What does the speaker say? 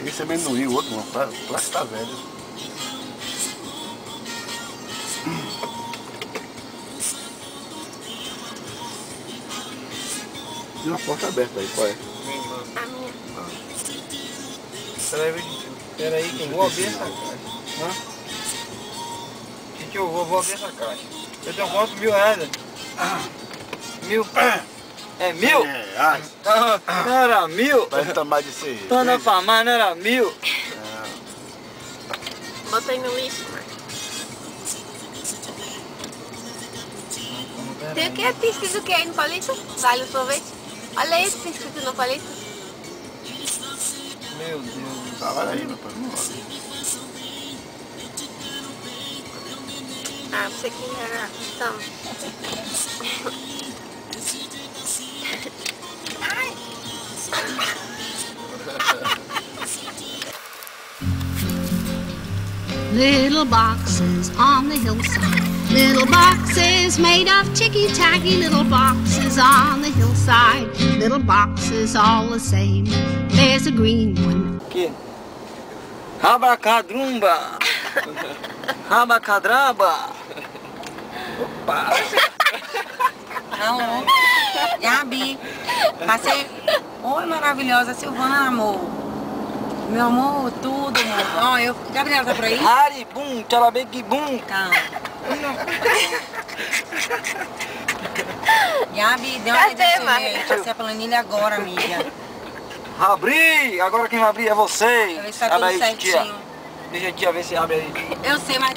Esse é amendoim, o outro não. Plástico tá velho. Tem uma porta aberta aí, qual é? A minha. Peraí, que eu vou abrir essa caixa. Hã? Gente, eu vou abrir essa caixa. Eu tenho quanto? R$1.000, Mil? É 1.000? Ai, Não era 1.000? vai tomar de ser. Tô na farmácia, não era 1.000? Botei no lixo, mãe. Tem o que? Tem escrito o que aí no palito? Vale o sorvete? Olha aí o que tem escrito no palito. Meu Deus. Tá, olha aí, meu pai. Ah, você que era... Então... Ai! Little boxes on the hillside. Little boxes made of ticky-tacky. Little boxes on the hillside. Little boxes all the same. There's a green one. Que? Rabacadrumba! Rabacadraba! Opa! Alô, Gabi, passei. Oi, maravilhosa Silvana, amor. Meu amor, tudo, amor. Ó, Gabriela tá por aí? Ari, bum, tchalabeg, bum! Calma. Gabi, deu uma Cadê, ideia mãe? passei a planilha agora, amiga. Abri! Agora quem vai abrir é você! Pra ver se tá tudo Abre aí, tia. certinho. Deixa a tia ver se abre aí. Eu sei, mas